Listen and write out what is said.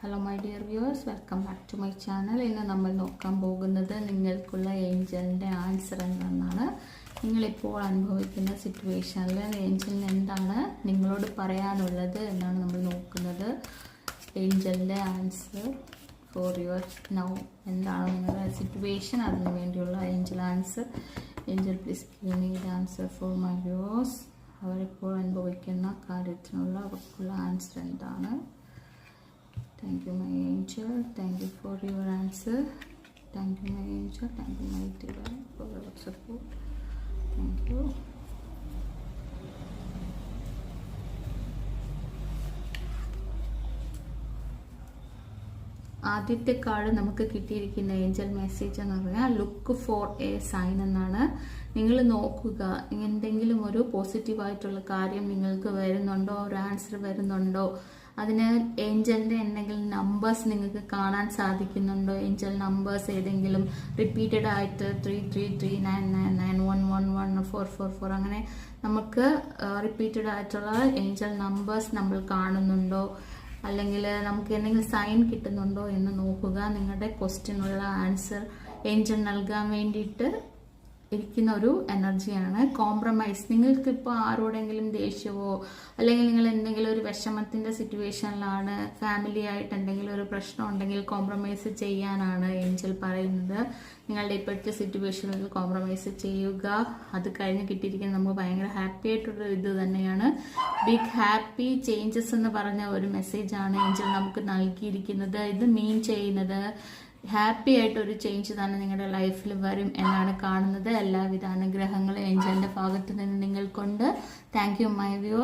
Hello my dear viewers, welcome back to my channel. ഇന്ന് നമ്മൾ നോക്കാൻ പോകുന്നത് നിങ്ങൾക്കുള്ള ഏഞ്ചലിൻ്റെ ആൻസർ എന്താണെന്നാണ്. നിങ്ങളിപ്പോൾ അനുഭവിക്കുന്ന സിറ്റുവേഷനിൽ ഏഞ്ചലിന് എന്താണ് നിങ്ങളോട് പറയാനുള്ളത് എന്നാണ് നമ്മൾ നോക്കുന്നത്. ഏഞ്ചലിൻ്റെ ആൻസർ ഫോർ യുവർ നൗ. എന്താണ് നിങ്ങളുടെ സിറ്റുവേഷൻ, അതിന് വേണ്ടിയുള്ള Angel answer. Angel please give me the answer for my viewers. അവരിപ്പോൾ അനുഭവിക്കുന്ന കാര്യത്തിനുള്ള അവർക്കുള്ള ആൻസർ എന്താണ്? Thank you, my angel. Thank you for your answer. Thank you, my angel. Thank you, my divine, for your support. Thank you. ആദ്യത്തെ card നമുക്ക് കിട്ടിയിരിക്കുന്ന Angel message എന്ന് പറഞ്ഞാൽ look for A sign എന്നാണ്. നിങ്ങൾ നോക്കുക, എന്തെങ്കിലും ഒരു പോസിറ്റീവായിട്ടുള്ള കാര്യം നിങ്ങൾക്ക് വരുന്നുണ്ടോ, ഒരു ആൻസർ വരുന്നുണ്ടോ. അതിന് ഏഞ്ചലിൻ്റെ എന്തെങ്കിലും നമ്പേഴ്സ് നിങ്ങൾക്ക് കാണാൻ സാധിക്കുന്നുണ്ടോ? ഏഞ്ചൽ നമ്പേഴ്സ് ഏതെങ്കിലും റിപ്പീറ്റഡ് ആയിട്ട് 333999114444 അങ്ങനെ നമുക്ക് റിപ്പീറ്റഡ് ആയിട്ടുള്ള ഏഞ്ചൽ നമ്പേഴ്സ് നമ്മൾ കാണുന്നുണ്ടോ, അല്ലെങ്കിൽ നമുക്ക് എന്തെങ്കിലും സൈൻ കിട്ടുന്നുണ്ടോ എന്ന് നോക്കുക. നിങ്ങളുടെ ക്വസ്റ്റ്യനുള്ള ആൻസർ ഏഞ്ചൽ നൽകാൻ വേണ്ടിയിട്ട് ഇരിക്കുന്ന ഒരു എനർജിയാണ് കോംപ്രമൈസ്. നിങ്ങൾക്കിപ്പോൾ ആരോടെങ്കിലും ദേഷ്യമോ അല്ലെങ്കിൽ നിങ്ങൾ എന്തെങ്കിലും ഒരു വിഷമത്തിൻ്റെ സിറ്റുവേഷനിലാണ്, ഫാമിലി ആയിട്ട് എന്തെങ്കിലും ഒരു പ്രശ്നം ഉണ്ടെങ്കിൽ കോംപ്രമൈസ് ചെയ്യാനാണ് ഏഞ്ചൽ പറയുന്നത്. നിങ്ങളുടെ ഇപ്പോഴത്തെ സിറ്റുവേഷനിൽ കോംപ്രമൈസ് ചെയ്യുക. അത് കഴിഞ്ഞ് കിട്ടിയിരിക്കുന്നത് നമുക്ക് ഭയങ്കര ഹാപ്പി ആയിട്ടുള്ള ഇത് തന്നെയാണ്. ബിഗ് ഹാപ്പി ചേഞ്ചസ് എന്ന് പറഞ്ഞ ഒരു മെസ്സേജാണ് ഏഞ്ചൽ നമുക്ക് നൽകിയിരിക്കുന്നത്. ഇത് മീൻ ചെയ്യുന്നത് ഹാപ്പി ആയിട്ടൊരു ചേഞ്ച് തന്നെ നിങ്ങളുടെ ലൈഫിൽ വരും എന്നാണ് കാണുന്നത്. എല്ലാവിധ അനുഗ്രഹങ്ങളും ഏഞ്ചലിൻ്റെ ഭാഗത്ത് നിന്ന് നിങ്ങൾക്കുണ്ട്. Thank you my viewers.